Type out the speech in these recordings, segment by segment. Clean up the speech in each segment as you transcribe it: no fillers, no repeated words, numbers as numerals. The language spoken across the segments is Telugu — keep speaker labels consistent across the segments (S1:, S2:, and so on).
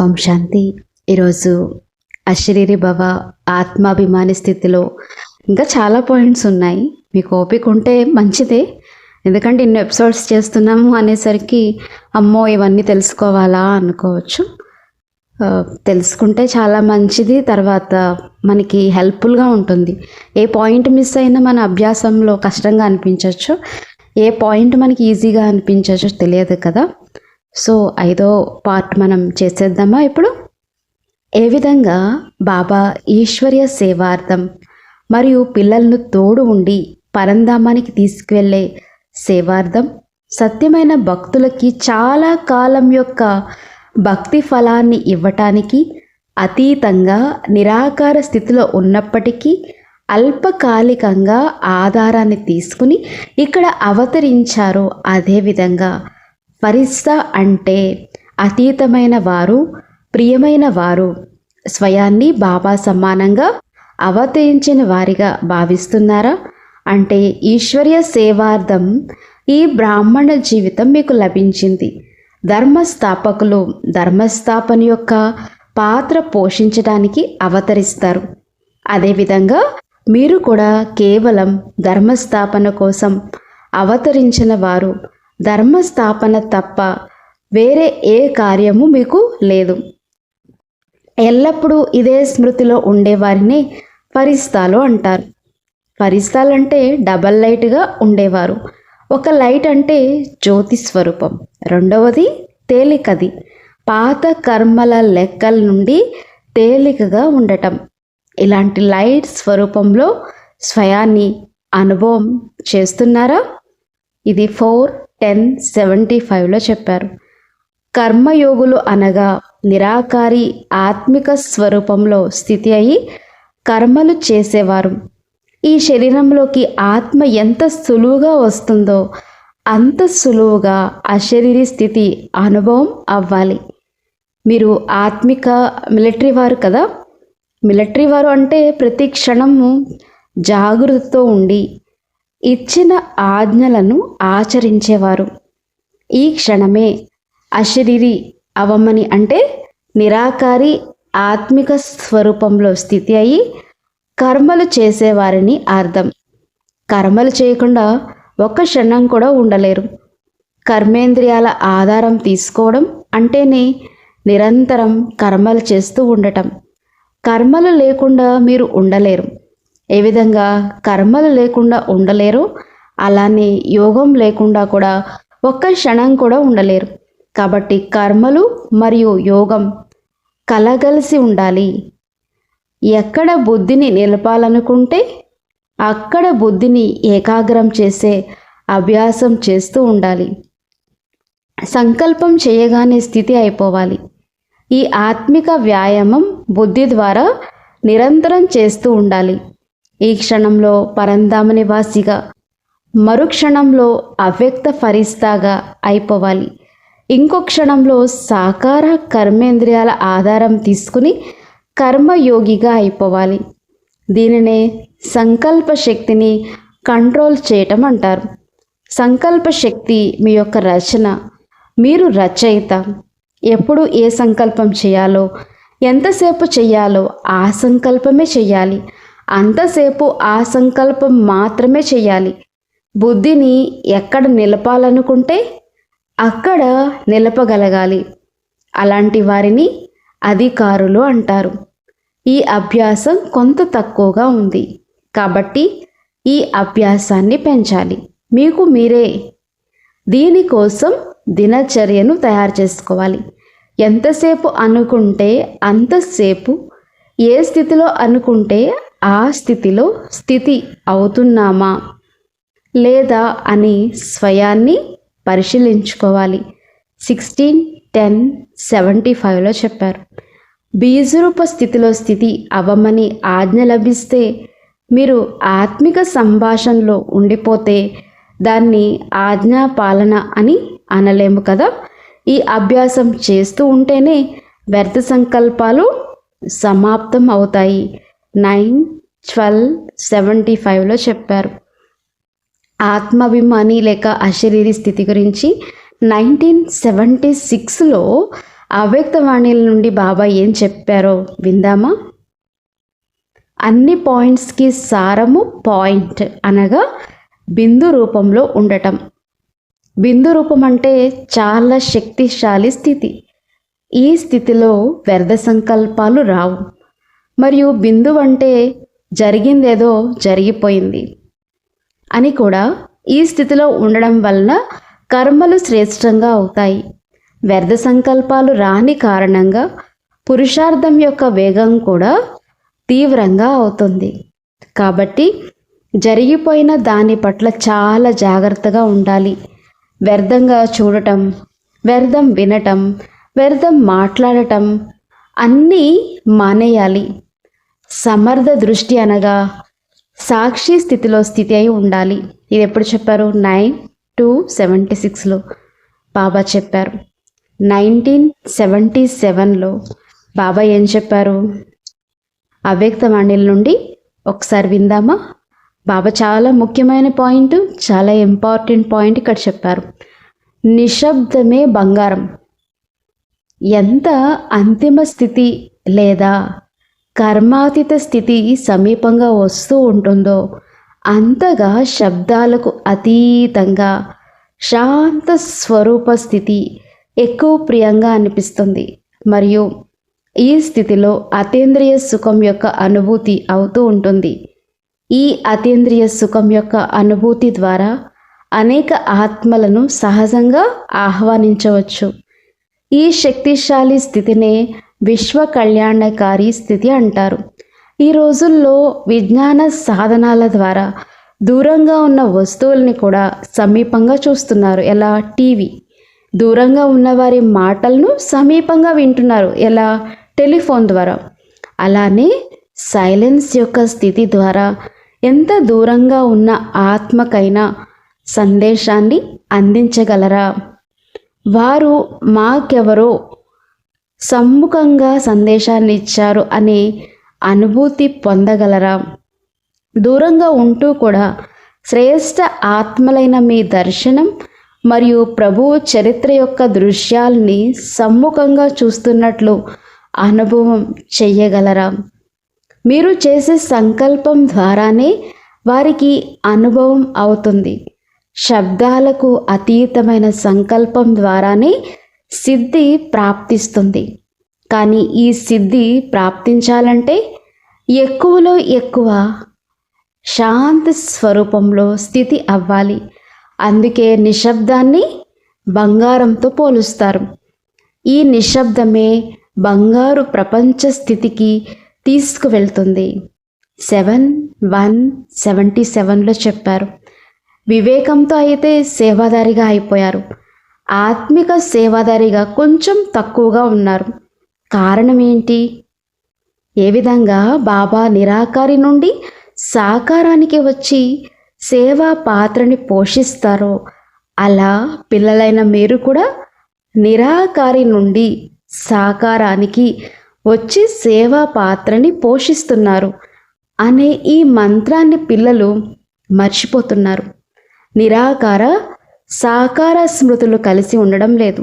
S1: ఓం శాంతి. ఈరోజు అశరీరి భవ, ఆత్మాభిమాని స్థితిలో ఇంకా చాలా పాయింట్స్ ఉన్నాయి. మీకు ఓపిక ఉంటే మంచిదే. ఎందుకంటే ఇన్ని ఎపిసోడ్స్ చేస్తున్నాము అనేసరికి అమ్మో ఇవన్నీ తెలుసుకోవాలా అనుకోవచ్చు. తెలుసుకుంటే చాలా మంచిది. తర్వాత మనకి హెల్ప్ఫుల్గా ఉంటుంది. ఏ పాయింట్ మిస్ అయినా మన అభ్యాసంలో కష్టంగా అనిపించవచ్చు, ఏ పాయింట్ మనకి ఈజీగా అనిపించవచ్చు తెలియదు కదా. సో 5వ పార్ట్ మనం చేసేద్దామా ఇప్పుడు. ఏ విధంగా బాబా ఈశ్వర్య సేవార్థం మరియు పిల్లలను తోడు ఉండి పరంధామానికి తీసుకువెళ్ళే సేవార్థం సత్యమైన భక్తులకి చాలా కాలం యొక్క భక్తి ఫలాన్ని ఇవ్వటానికి అతీతంగా నిరాకార స్థితిలో ఉన్నప్పటికీ అల్పకాలికంగా ఆధారాన్ని తీసుకుని ఇక్కడ అవతరించారో అదేవిధంగా ఫరిస్తా అంటే అతీతమైన వారు, ప్రియమైన వారు, స్వయాన్ని బాబా సమానంగా అవతరించిన వారిగా భావిస్తున్నారా? అంటే ఈశ్వర్య సేవార్థం ఈ బ్రాహ్మణ జీవితం మీకు లభించింది. ధర్మస్థాపకులు ధర్మస్థాపన యొక్క పాత్ర పోషించడానికి అవతరిస్తారు. అదేవిధంగా మీరు కూడా కేవలం ధర్మస్థాపన కోసం అవతరించిన వారు. ధర్మస్థాపన తప్ప వేరే ఏ కార్యము మీకు లేదు. ఎల్లప్పుడూ ఇదే స్మృతిలో ఉండేవారిని ఫరిస్తాలు అంటారు. ఫరిస్తాలు అంటే డబల్ లైట్గా ఉండేవారు. ఒక లైట్ అంటే జ్యోతి స్వరూపం, రెండవది తేలికది, పాత కర్మల లెక్కల నుండి తేలికగా ఉండటం. ఇలాంటి లైట్ స్వరూపంలో స్వయాన్ని అనుభవం చేస్తున్నారా? ఇది 4:10:75లో చెప్పారు. కర్మయోగులు అనగా నిరాకారి ఆత్మిక స్వరూపంలో స్థితి అయి కర్మలు చేసేవారు. ఈ శరీరంలోకి ఆత్మ ఎంత సులువుగా వస్తుందో అంత సులువుగా అశరీరి స్థితి అనుభవం అవ్వాలి. మీరు ఆత్మిక మిలిటరీ వారు కదా. మిలిటరీ వారు అంటే ప్రతి క్షణము జాగృతితో ఉండి ఇచ్చిన ఆజ్ఞలను ఆచరించేవారు. ఈ క్షణమే అశరీరి అవమని అంటే నిరాకారి ఆత్మిక స్వరూపంలో స్థితి అయి కర్మలు చేసేవారిని అర్థం. కర్మలు చేయకుండా ఒక్క క్షణం కూడా ఉండలేరు. కర్మేంద్రియాల ఆధారం తీసుకోవడం అంటేనే నిరంతరం కర్మలు చేస్తూ ఉండటం. కర్మలు లేకుండా మీరు ఉండలేరు. ఏ విధంగా కర్మలు లేకుండా ఉండలేరు, అలానే యోగం లేకుండా కూడా ఒక్క క్షణం కూడా ఉండలేరు. కాబట్టి కర్మలు మరియు యోగం కలగలిసి ఉండాలి. ఎక్కడ బుద్ధిని నిలపాలనుకుంటే అక్కడ బుద్ధిని ఏకాగ్రం చేసే అభ్యాసం చేస్తూ ఉండాలి. సంకల్పం చేయగానే స్థితి అయిపోవాలి. ఈ ఆత్మిక వ్యాయామం బుద్ధి ద్వారా నిరంతరం చేస్తూ ఉండాలి. ఈ క్షణంలో పరంధామ నివాసిగా, మరుక్షణంలో అవ్యక్త ఫరిస్తాగా అయిపోవాలి. ఇంకో క్షణంలో సాకార కర్మేంద్రియాల ఆధారం తీసుకుని కర్మయోగిగా అయిపోవాలి. దీనినే సంకల్ప శక్తిని కంట్రోల్ చేయటం అంటారు. సంకల్ప శక్తి మీ యొక్క రచన. మీరు రచయిత. ఎప్పుడు ఏ సంకల్పం చేయాలో, ఎంతసేపు చేయాలో ఆ సంకల్పమే చేయాలి. అంతసేపు ఆ సంకల్పం మాత్రమే చేయాలి. బుద్ధిని ఎక్కడ నిలపాలనుకుంటే అక్కడ నిలపగలగాలి. అలాంటి వారిని అధికారులు అంటారు. ఈ అభ్యాసం కొంత తక్కువగా ఉంది కాబట్టి ఈ అభ్యాసాన్ని పెంచాలి. మీకు మీరే దీనికోసం దినచర్యను తయారు చేసుకోవాలి. ఎంతసేపు అనుకుంటే అంతసేపు, ఏ స్థితిలో అనుకుంటే ఆ స్థితిలో స్థితి అవుతున్నామా లేదా అని స్వయాన్ని పరిశీలించుకోవాలి. 16:10:75లో చెప్పారు. బీజరూప స్థితిలో స్థితి అవ్వమని ఆజ్ఞ లభిస్తే మీరు ఆత్మిక సంభాషణలో ఉండిపోతే దాన్ని ఆజ్ఞాపాలన అని అనలేము కదా. ఈ అభ్యాసం చేస్తూ ఉంటేనే వ్యర్థ సంకల్పాలు సమాప్తం అవుతాయి. 9:12:75లో చెప్పారు. ఆత్మాభిమాని లేక అశరీరి స్థితి గురించి 1976లో అవ్యక్తవాణిల నుండి బాబా ఏం చెప్పారో విందామా? అన్ని పాయింట్స్కి సారము పాయింట్ అనగా బిందు రూపంలో ఉండటం. బిందు రూపం అంటే చాలా శక్తిశాలి స్థితి. ఈ స్థితిలో వ్యర్థ సంకల్పాలు రావు. మరియు బిందు అంటే జరిగిందేదో జరిగిపోయింది అని కూడా ఈ స్థితిలో ఉండడం వలన కర్మలు శ్రేష్టంగా అవుతాయి. వ్యర్థ సంకల్పాలు రాని కారణంగా పురుషార్థం యొక్క వేగం కూడా తీవ్రంగా అవుతుంది. కాబట్టి జరిగిపోయిన దాని పట్ల చాలా జాగ్రత్తగా ఉండాలి. వ్యర్థంగా చూడటం, వ్యర్థం వినటం, వ్యర్థం మాట్లాడటం అన్నీ మానేయాలి. సమర్థ దృష్టి అనగా సాక్షి స్థితిలో స్థితి అయి ఉండాలి. ఇది ఎప్పుడు చెప్పారు? 9/2/76లో బాబా చెప్పారు. 1977లో బాబా ఏం చెప్పారు? అవ్యక్తవాణిల నుండి ఒకసారి విందామా? బాబా చాలా ముఖ్యమైన పాయింట్, చాలా ఇంపార్టెంట్ పాయింట్ ఇక్కడ చెప్పారు. నిశ్శబ్దమే బంగారం. ఎంత అంతిమ స్థితి లేదా కర్మాతీత స్థితి సమీపంగా వస్తూ ఉంటుందో అంతగా శబ్దాలకు అతీతంగా శాంత స్వరూప స్థితి ఎక్కువ ప్రియంగా అనిపిస్తుంది. మరియు ఈ స్థితిలో అతీంద్రియ సుఖం యొక్క అనుభూతి అవుతూ ఉంటుంది. ఈ అతీంద్రియ సుఖం యొక్క అనుభూతి ద్వారా అనేక ఆత్మలను సహజంగా ఆహ్వానించవచ్చు. ఈ శక్తిశాలి స్థితినే విశ్వ కళ్యాణకారి స్థితి అంటారు. ఈ రోజుల్లో విజ్ఞాన సాధనాల ద్వారా దూరంగా ఉన్న వస్తువుల్ని కూడా సమీపంగా చూస్తున్నారు. ఎలా? టీవీ. దూరంగా ఉన్నవారి మాటలను సమీపంగా వింటున్నారు. ఎలా? టెలిఫోన్ ద్వారా. అలానే సైలెన్స్ యొక్క స్థితి ద్వారా ఎంత దూరంగా ఉన్న ఆత్మకైనా సందేశాన్ని అందించగలరా? వారు మాకెవరో సమ్ముఖంగా సందేశాన్ని ఇచ్చారు అనే అనుభూతి పొందగలరా? దూరంగా ఉంటూ కూడా శ్రేష్ఠ ఆత్మలైన మీ దర్శనం మరియు ప్రభువు చరిత్ర యొక్క దృశ్యాల్ని సమ్ముఖంగా చూస్తున్నట్లు అనుభవం చెయ్యగలరా? మీరు చేసే సంకల్పం ద్వారానే వారికి అనుభవం అవుతుంది. శబ్దాలకు అతీతమైన సంకల్పం ద్వారానే సిద్ధి ప్రాప్తిస్తుంది. కానీ ఈ సిద్ధి ప్రాప్తించాలంటే ఎక్కువలో ఎక్కువ శాంత స్వరూపంలో స్థితి అవ్వాలి. అందుకే నిశ్శబ్దాన్ని బంగారంతో పోలుస్తారు. ఈ నిశ్శబ్దమే బంగారు ప్రపంచ స్థితికి తీసుకువెళ్తుంది. 7/1/77లో చెప్పారు. వివేకంతో అయితే సేవాదారిగా అయిపోయారు. ఆత్మిక సేవాదారిగా కొంచెం తక్కువగా ఉన్నారు. కారణం ఏంటి? ఏ విధంగా బాబా నిరాకారి నుండి సాకారానికి వచ్చి సేవా పాత్రని పోషిస్తారో అలా పిల్లలైన మీరు కూడా నిరాకారి నుండి సాకారానికి వచ్చి సేవా పాత్రని పోషిస్తున్నారు అనే ఈ మంత్రాన్ని పిల్లలు మర్చిపోతున్నారు. నిరాకార సాకార స్మృతులు కలిసి ఉండడం లేదు.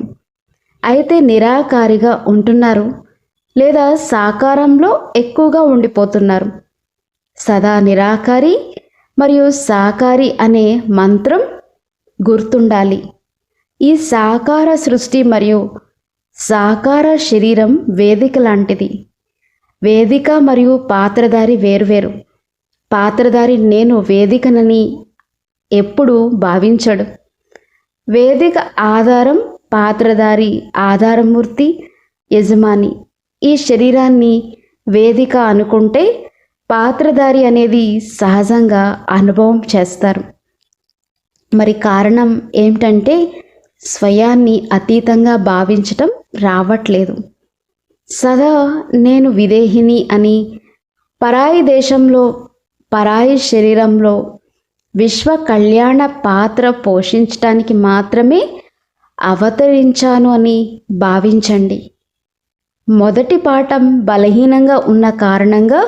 S1: అయితే నిరాకారిగా ఉంటున్నారు లేదా సాకారంలో ఎక్కువగా ఉండిపోతున్నారు. సదా నిరాకారి మరియు సాకారి అనే మంత్రం గుర్తుండాలి. ఈ సాకార సృష్టి మరియు సాకార శరీరం వేదిక లాంటిది. వేదిక మరియు పాత్రధారి వేరువేరు. పాత్రధారి నేను వేదికనని ఎప్పుడు భావించడు. వేదిక ఆధారం, పాత్రధారి ఆధారమూర్తి, యజమాని. ఈ శరీరాన్ని వేదిక అనుకుంటే పాత్రధారి అనేది సహజంగా అనుభవం చేస్తారు. మరి కారణం ఏమిటంటే స్వయాన్ని అతీతంగా భావించటం రావట్లేదు. సదా నేను విదేహిని అని పరాయి దేశంలో పరాయి శరీరంలో విశ్వ కళ్యాణ పాత్ర పోషించటానికి మాత్రమే అవతరించాను అని భావించండి. మొదటి పాఠం బలహీనంగా ఉన్న కారణంగా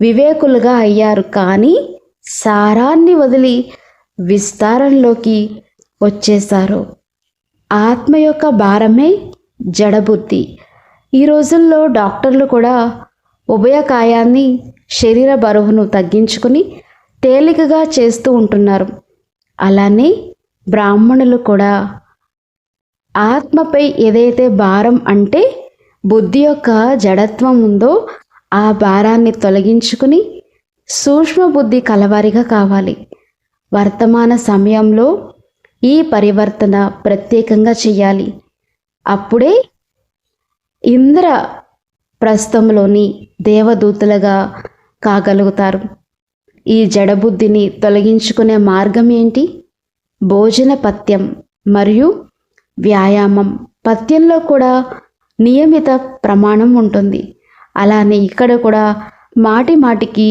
S1: వివేకులుగా అయ్యారు. కానీ సారాన్ని వదిలి విస్తారంలోకి వచ్చేశారు. ఆత్మ యొక్క భారమే జడబుద్ధి. ఈ రోజుల్లో డాక్టర్లు కూడా ఉభయకాయాన్ని, శరీర బరువును తగ్గించుకుని తేలికగా చేస్తూ ఉంటున్నారు. అలానే బ్రాహ్మణులు కూడా ఆత్మపై ఏదైతే భారం అంటే బుద్ధి యొక్క జడత్వం ఉందో ఆ భారాన్ని తొలగించుకుని సూక్ష్మ బుద్ధి కలవారిగా కావాలి. వర్తమాన సమయంలో ఈ పరివర్తన ప్రత్యేకంగా చేయాలి. అప్పుడే ఇంద్ర ప్రస్థంలోని దేవదూతలుగా కాగలుగుతారు. ఈ జడబుద్ధిని తొలగించుకునే మార్గం ఏంటి? భోజన పథ్యం మరియు వ్యాయామం. పథ్యంలో కూడా నియమిత ప్రమాణం ఉంటుంది. అలానే ఇక్కడ కూడా మాటి మాటికి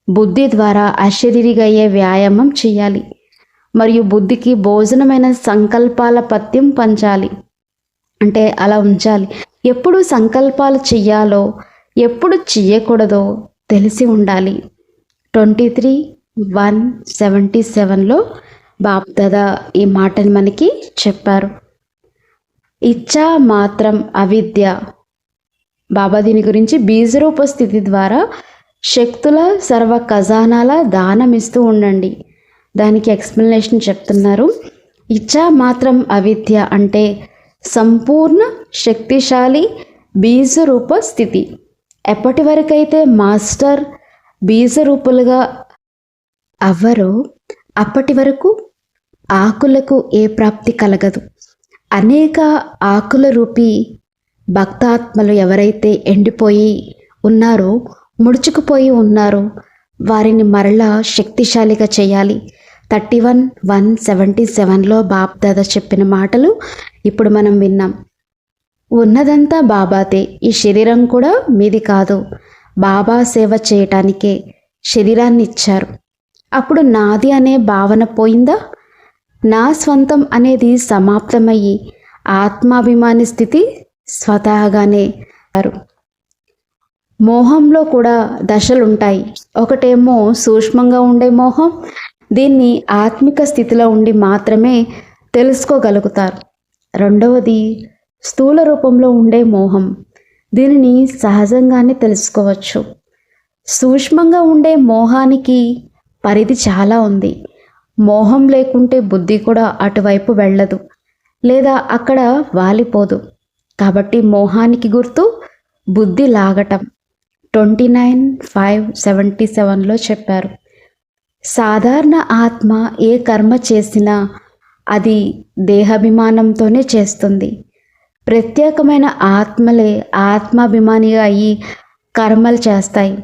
S1: బుద్ధి ద్వారా అశరీరిగా అయ్యే వ్యాయామం చేయాలి. మరియు బుద్ధికి భోజనమైన సంకల్పాల పథ్యం పంచాలి. అంటే అలా ఉంచాలి. ఎప్పుడు సంకల్పాలు చెయ్యాలో ఎప్పుడు చెయ్యకూడదో తెలిసి ఉండాలి. 23:177లో బాప్దాదా ఈ మాటని మనకి చెప్పారు. ఇచ్చా మాత్రం అవిద్య. బాబా దీని గురించి బీజరూప స్థితి ద్వారా శక్తుల సర్వ ఖజానాల దానం ఇస్తూ ఉండండి. దానికి ఎక్స్ప్లెనేషన్ చెప్తున్నారు. ఇచ్చా మాత్రం అవిద్య అంటే సంపూర్ణ శక్తిశాలి బీజరూప స్థితి. ఎప్పటి వరకైతే మాస్టర్ బీజరూపులుగా అవ్వరో అప్పటి వరకు ఆకులకు ఏ ప్రాప్తి కలగదు. అనేక ఆకుల రూపీ భక్తాత్మలు ఎవరైతే ఎండిపోయి ఉన్నారో, ముడుచుకుపోయి ఉన్నారో వారిని మరలా శక్తిశాలిగా చేయాలి. 31:177లో బాప్దాదా చెప్పిన మాటలు ఇప్పుడు మనం విన్నాం. ఉన్నదంతా బాబాదే. ఈ శరీరం కూడా మీది కాదు. బాబా సేవ చేయటానికే శరీరాన్ని ఇచ్చారు. అప్పుడు నాది అనే భావన పోయిందా? నా స్వంతం అనేది సమాప్తమయ్యి ఆత్మాభిమాని స్థితి స్వతహాగానే. మోహంలో కూడా దశలుంటాయి. ఒకటేమో సూక్ష్మంగా ఉండే మోహం. దీన్ని ఆత్మిక స్థితిలో ఉండి మాత్రమే తెలుసుకోగలుగుతారు. రెండవది స్థూల రూపంలో ఉండే మోహం. దీనిని సహజంగానే తెలుసుకోవచ్చు. సూక్ష్మంగా ఉండే మోహానికి పరిధి చాలా ఉంది. మోహం లేకుంటే బుద్ధి కూడా అటువైపు వెళ్ళదు, లేదా అక్కడ వాలిపోదు. కాబట్టి మోహానికి గుర్తు బుద్ధి లాగటం. 29:577లో చెప్పారు. సాధారణ ఆత్మ ఏ కర్మ చేసినా అది దేహాభిమానంతోనే చేస్తుంది. ప్రత్యేకమైన ఆత్మలే ఆత్మాభిమానిగా అయ్యి కర్మలు చేస్తాయి.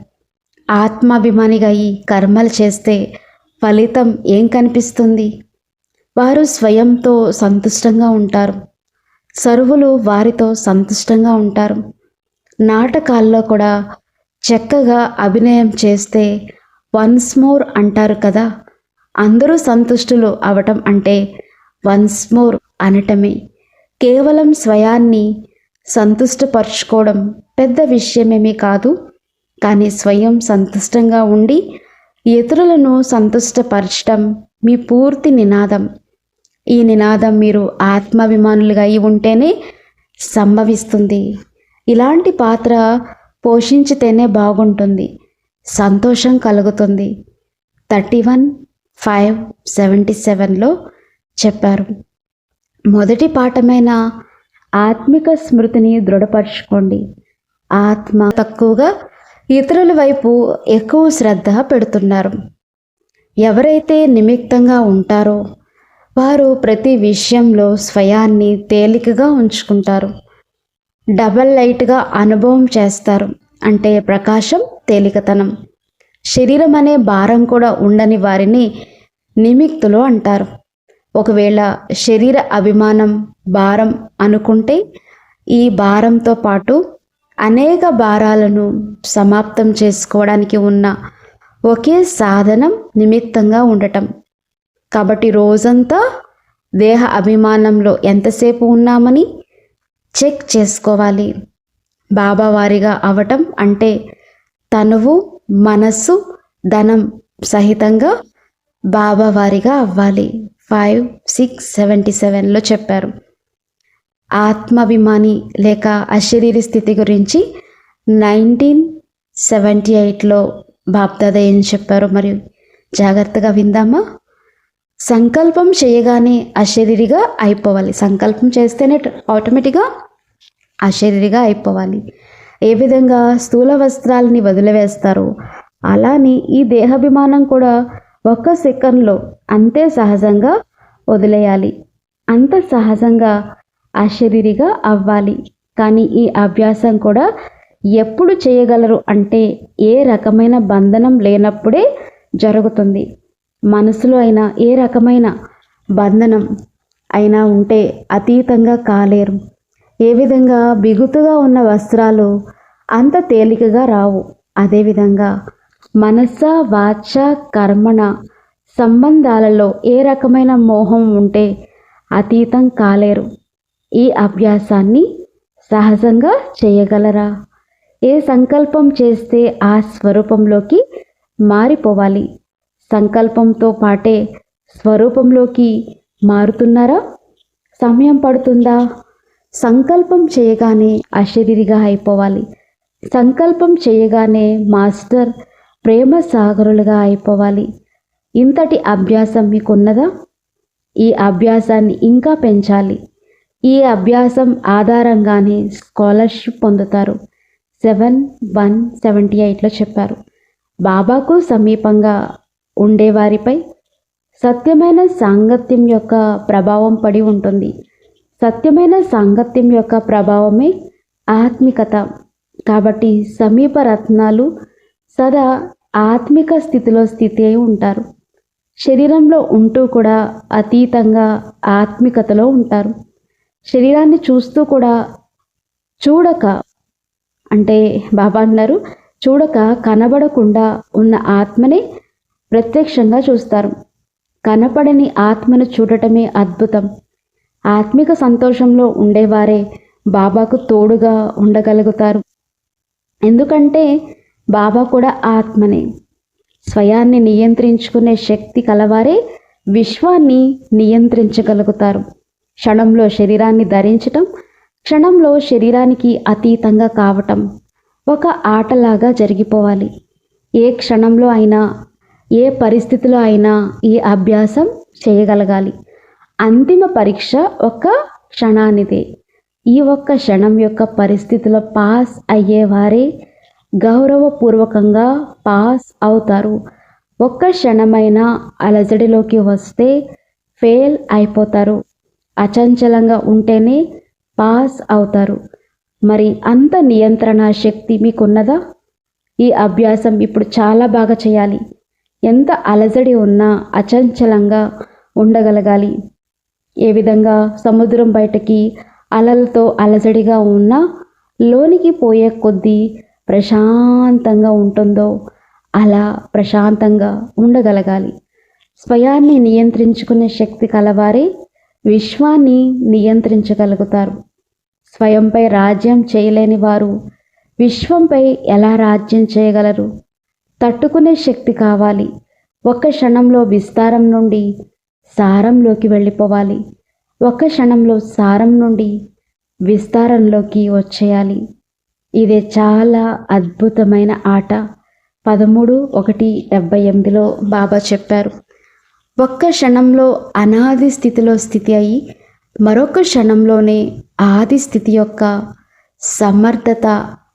S1: ఆత్మాభిమానిగా అయ్యి కర్మలు చేస్తే ఫలితం ఏం కనిపిస్తుంది? వారు స్వయంతో సంతుష్టంగా ఉంటారు. సర్వులు వారితో సంతుష్టంగా ఉంటారు. నాటకాల్లో కూడా చక్కగా అభినయం చేస్తే వన్స్ మోర్ అంటారు కదా. అందరూ సంతుష్టులు అవటం అంటే వన్స్ మోర్ అనటమే. కేవలం స్వయాన్ని సంతుష్టపరచుకోవడం పెద్ద విషయమేమీ కాదు. కానీ స్వయం సంతుష్టంగా ఉండి ఇతరులను సంతుష్టపరచడం మీ పూర్తి నినాదం. ఈ నినాదం మీరు ఆత్మాభిమానులుగా అయి ఉంటేనే సంభవిస్తుంది. ఇలాంటి పాత్ర పోషించితేనే బాగుంటుంది, సంతోషం కలుగుతుంది. 31:577లో చెప్పారు. మొదటి పాఠమైన ఆత్మిక స్మృతిని దృఢపరచుకోండి. ఆత్మ తక్కువగా ఇతరుల వైపు ఎక్కువ శ్రద్ధ పెడుతున్నారు. ఎవరైతే నిమిత్తంగా ఉంటారో వారు ప్రతి విషయంలో స్వయాన్ని తేలికగా ఉంచుకుంటారు. డబల్ లైట్గా అనుభవం చేస్తారు. అంటే ప్రకాశం, తేలికతనం. శరీరం అనే భారం కూడా ఉండని వారిని నిమిత్తులు అంటారు. ఒకవేళ శరీర అభిమానం భారం అనుకుంటే ఈ భారంతో పాటు అనేక భారాలను సమాప్తం చేసుకోవడానికి ఉన్న ఒకే సాధనం నిమిత్తంగా ఉండటం. కాబట్టి రోజంతా దేహ అభిమానంలో ఎంతసేపు ఉన్నామని చెక్ చేసుకోవాలి. బాబా వారిగా అవటం అంటే తనువు, మనస్సు, ధనం సహితంగా బాబా వారిగా అవ్వాలి. 5:677లో చెప్పారు. ఆత్మాభిమాని లేక అశరీరి స్థితి గురించి 1978లో బాప్దాదా ఏం చెప్పారో మరియు జాగ్రత్తగా విందామా. సంకల్పం చేయగానే అశరీరిగా అయిపోవాలి. సంకల్పం చేస్తేనే ఆటోమేటిక్గా అశరీరిగా అయిపోవాలి. ఏ విధంగా స్థూల వస్త్రాలని వదిలివేస్తారో అలానే ఈ దేహాభిమానం కూడా ఒక్క సెకండ్లో అంతే సహజంగా వదిలేయాలి. అంత సహజంగా అశరీరిగా అవ్వాలి. కానీ ఈ అభ్యాసం కూడా ఎప్పుడు చేయగలరు అంటే ఏ రకమైన బంధనం లేనప్పుడే జరుగుతుంది. మనసులో అయినా ఏ రకమైన బంధనం అయినా ఉంటే అతీతంగా కాలేరు. ఏ విధంగా బిగుతుగా ఉన్న వస్త్రాలు అంత తేలికగా రావు, అదేవిధంగా మనస వాచ కర్మణ సంబంధాలలో ఏ రకమైన మోహం ఉంటే అతీతం కాలేరు. ఈ అభ్యాసాన్ని సహజంగా చేయగలరా? ఏ సంకల్పం చేస్తే ఆ స్వరూపంలోకి మారిపోవాలి. సంకల్పంతో పాటే స్వరూపంలోకి మారుతున్నారా? సమయం పడుతుందా? సంకల్పం చేయగానే అశరీరిగా అయిపోవాలి. సంకల్పం చేయగానే మాస్టర్ ప్రేమ సాగరులుగా అయిపోవాలి. ఇంతటి అభ్యాసం మీకున్నదా? ఈ అభ్యాసాన్ని ఇంకా పెంచాలి. ఈ అభ్యాసం ఆధారంగానే స్కాలర్షిప్ పొందుతారు. 7178లో చెప్పారు. బాబాకు సమీపంగా ఉండేవారిపై సత్యమైన సాంగత్యం యొక్క ప్రభావం పడి ఉంటుంది. సత్యమైన సాంగత్యం యొక్క ప్రభావమే ఆత్మికత. కాబట్టి సమీప రత్నాలు సదా ఆత్మిక స్థితి అయి ఉంటారు. శరీరంలో ఉంటూ కూడా అతీతంగా ఆత్మికతలో ఉంటారు. శరీరాన్ని చూస్తూ కూడా చూడక, అంటే బాబా అన్నారు, చూడక కనబడకుండా ఉన్న ఆత్మని ప్రత్యక్షంగా చూస్తారు. కనపడని ఆత్మను చూడటమే అద్భుతం. ఆత్మిక సంతోషంలో ఉండేవారే బాబాకు తోడుగా ఉండగలుగుతారు. ఎందుకంటే బాబా కూడా ఆత్మనే. స్వయాన్ని నియంత్రించుకునే శక్తి కలవారే విశ్వాన్ని నియంత్రించగలుగుతారు. క్షణంలో శరీరాన్ని ధరించటం, క్షణంలో శరీరానికి అతీతంగా కావటం ఒక ఆటలాగా జరిగిపోవాలి. ఏ క్షణంలో అయినా ఏ పరిస్థితిలో అయినా ఈ అభ్యాసం చేయగలగాలి. అంతిమ పరీక్ష ఒక్క క్షణానిదే. ఈ ఒక్క క్షణం యొక్క పరిస్థితిలో పాస్ అయ్యేవారే గౌరవపూర్వకంగా పాస్ అవుతారు. ఒక్క క్షణమైన అలజడిలోకి వస్తే ఫెయిల్ అయిపోతారు. అచంచలంగా ఉంటేనే పాస్ అవుతారు. మరి అంత నియంత్రణ శక్తి మీకున్నదా? ఈ అభ్యాసం ఇప్పుడు చాలా బాగా చేయాలి. ఎంత అలజడి ఉన్నా అచంచలంగా ఉండగలగాలి. ఏ విధంగా సముద్రం బయటకి అలలతో అలజడిగా ఉన్నా లోనికి పోయే కొద్దీ ప్రశాంతంగా ఉంటుందో అలా ప్రశాంతంగా ఉండగలగాలి. స్వయాన్ని నియంత్రించుకునే శక్తి కలవారే విశ్వాన్ని నియంత్రించగలుగుతారు. స్వయంపై రాజ్యం చేయలేని వారు విశ్వంపై ఎలా రాజ్యం చేయగలరు? తట్టుకునే శక్తి కావాలి. ఒక్క క్షణంలో విస్తారం నుండి సారంలోకి వెళ్ళిపోవాలి. ఒక్క క్షణంలో సారం నుండి విస్తారంలోకి వచ్చేయాలి. ఇదే చాలా అద్భుతమైన ఆట. 13/1/78లో బాబా చెప్పారు. ఒక్క క్షణంలో అనాది స్థితిలో స్థితి అయి మరొక క్షణంలోనే ఆది స్థితి యొక్క సమర్థత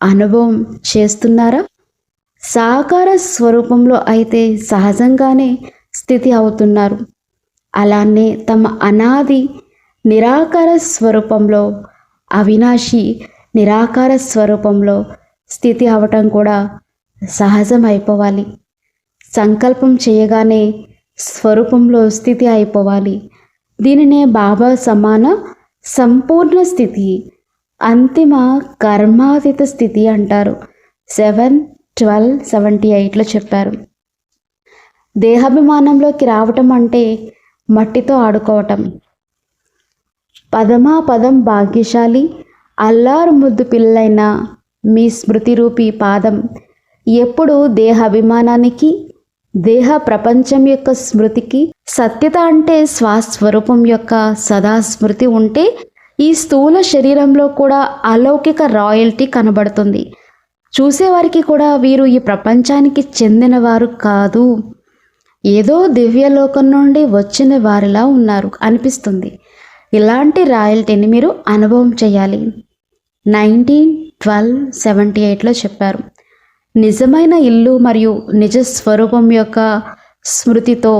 S1: అనుభవం చేస్తున్నారా? సాకార స్వరూపంలో అయితే సహజంగానే స్థితి అవుతున్నారు. అలానే తమ అనాది నిరాకార స్వరూపంలో, అవినాశి నిరాకార స్వరూపంలో స్థితి అవటం కూడా సహజం అయిపోవాలి. సంకల్పం చేయగానే స్వరూపంలో స్థితి అయిపోవాలి. దీనినే బాబా సమాన సంపూర్ణ స్థితి, అంతిమ కర్మాతీత స్థితి అంటారు. 7/12/78లో చెప్పారు. దేహాభిమానంలోకి రావటం అంటే మట్టితో ఆడుకోవటం. పదమాపదం భాగ్యశాలి అల్లారు ముద్దు పిల్లైన మీ స్మృతి రూపీ పాదం ఎప్పుడు దేహాభిమానానికి, దేహ ప్రపంచం యొక్క స్మృతికి, సత్యత అంటే స్వస్వరూపం యొక్క సదా స్మృతి ఉంటే ఈ స్థూల శరీరంలో కూడా అలౌకిక రాయల్టీ కనబడుతుంది. చూసేవారికి కూడా వీరు ఈ ప్రపంచానికి చెందినవారు కాదు, ఏదో దివ్యలోకం నుండి వచ్చిన వారిలా ఉన్నారు అనిపిస్తుంది. ఇలాంటి రాయల్టీని మీరు అనుభవం చేయాలి. 19/12/78లో చెప్పారు. నిజమైన ఇల్లు మరియు నిజ స్వరూపం యొక్క స్మృతితో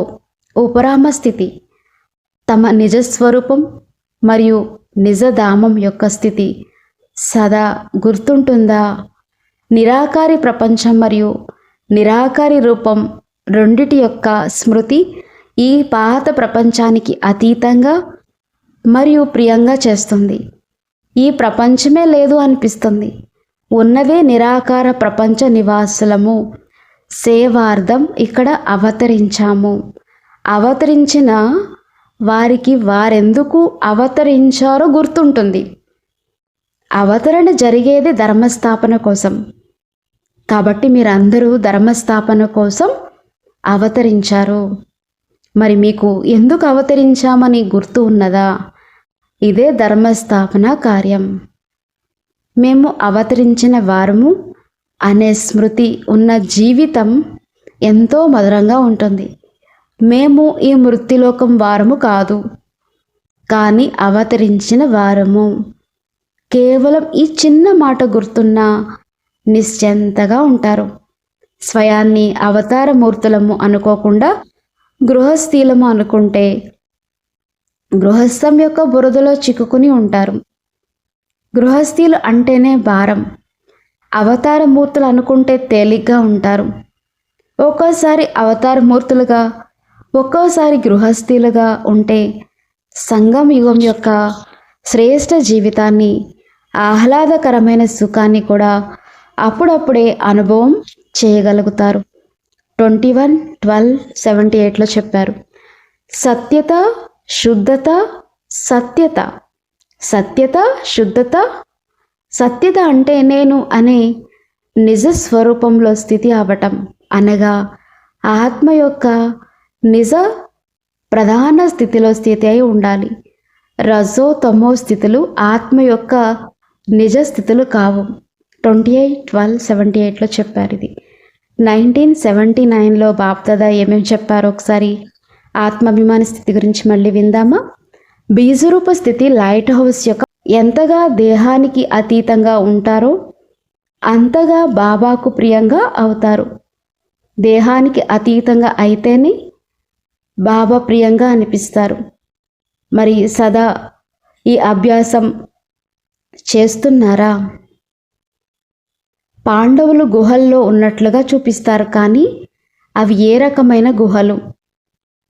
S1: ఉపరామ స్థితి, తమ నిజస్వరూపం మరియు నిజధామం యొక్క స్థితి సదా గుర్తుంటుందా? నిరాకారి ప్రపంచం మరియు నిరాకారి రూపం రెండిటి యొక్క స్మృతి ఈ పాత ప్రపంచానికి అతీతంగా మరియు ప్రియంగా చేస్తుంది. ఈ ప్రపంచమే లేదు అనిపిస్తుంది. ఉన్నదే నిరాకార ప్రపంచ నివాసులము. సేవార్థం ఇక్కడ అవతరించాము. అవతరించిన వారికి వారెందుకు అవతరించారో గుర్తుంటుంది. అవతరణ జరిగేది ధర్మస్థాపన కోసం. కాబట్టి మీరందరూ ధర్మస్థాపన కోసం అవతరించారు. మరి మీకు ఎందుకు అవతరించామని గుర్తు ఉన్నదా? ఇదే ధర్మస్థాపన కార్యం. మేము అవతరించిన వారము అనే స్మృతి ఉన్న జీవితం ఎంతో మధురంగా ఉంటుంది. మేము ఈ మృత్యులోకం వారము కాదు, కానీ అవతరించిన వారము. కేవలం ఈ చిన్న మాట గుర్తున్నా నిశ్చింతగా ఉంటారు. స్వయాన్ని అవతార మూర్తులము అనుకోకుండా గృహస్థీలము అనుకుంటే గృహస్థం యొక్క బురదలో చిక్కుకుని ఉంటారు. గృహస్థీలు అంటేనే భారం. అవతార మూర్తులు అనుకుంటే తేలిగ్గా ఉంటారు. ఒక్కోసారి అవతార మూర్తులుగా, ఒక్కోసారి గృహస్థీలుగా ఉంటే సంగమ యుగం యొక్క శ్రేష్ఠ జీవితాన్ని, ఆహ్లాదకరమైన సుఖాన్ని కూడా అప్పుడప్పుడే అనుభవం చేయగలుగుతారు. 21/12/78లో చెప్పారు. సత్యత, శుద్ధత, సత్యత. సత్యత, శుద్ధత. సత్యత అంటే నేను అనే నిజ స్వరూపంలో స్థితి అవ్వటం, అనగా ఆత్మ యొక్క నిజ ప్రధాన స్థితిలో స్థితి అయి ఉండాలి. రజో తమో స్థితులు ఆత్మ యొక్క నిజ స్థితులు కావు. 28/12/78లో చెప్పారు ఇది. 1979లో బాప్దాదా ఏమేమి చెప్పారో ఒకసారి ఆత్మాభిమాన స్థితి గురించి మళ్ళీ విందామా? బీజరూప స్థితి లైట్ హౌస్ యొక్క ఎంతగా దేహానికి అతీతంగా ఉంటారో అంతగా బాబాకు ప్రియంగా అవుతారు. దేహానికి అతీతంగా అయితేనే బాబా ప్రియంగా అనిపిస్తారు. మరి సదా ఈ అభ్యాసం చేస్తున్నారా? పాండవులు గుహల్లో ఉన్నట్లుగా చూపిస్తారు, కానీ అవి ఏ రకమైన గుహలు?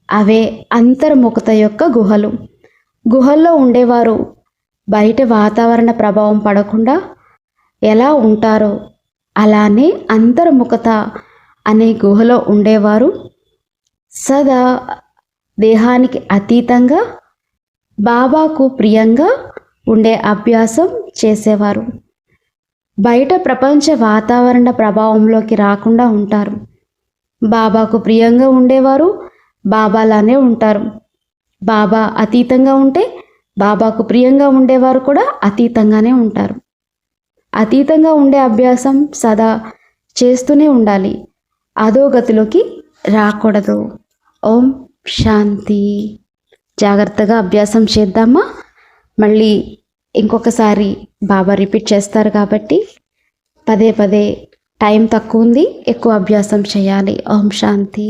S1: అవే అంతర్ముఖత యొక్క గుహలు. గుహల్లో ఉండేవారు బయట వాతావరణ ప్రభావం పడకుండా ఎలా ఉంటారో అలానే అంతర్ముఖత అనే గుహలో ఉండేవారు సదా దేహానికి అతీతంగా బాబాకు ప్రియంగా ఉండే అభ్యాసం చేసేవారు. బయట ప్రపంచ వాతావరణ ప్రభావంలోకి రాకుండా ఉంటారు. బాబాకు ప్రియంగా ఉండేవారు బాబాలానే ఉంటారు. బాబా అతీతంగా ఉంటే బాబాకు ప్రియంగా ఉండేవారు కూడా అతీతంగానే ఉంటారు. అతీతంగా ఉండే అభ్యాసం సదా చేస్తూనే ఉండాలి. అధోగతిలోకి రాకూడదు. ఓం శాంతి. జాగ్రత్తగా అభ్యాసం చేద్దామా? మళ్ళీ ఇంకొకసారి బాబా రిపీట్ చేస్తారు కాబట్టి పదే పదే, టైం తక్కువ ఉంది, ఎక్కువ అభ్యాసం చేయాలి. ఓం శాంతి.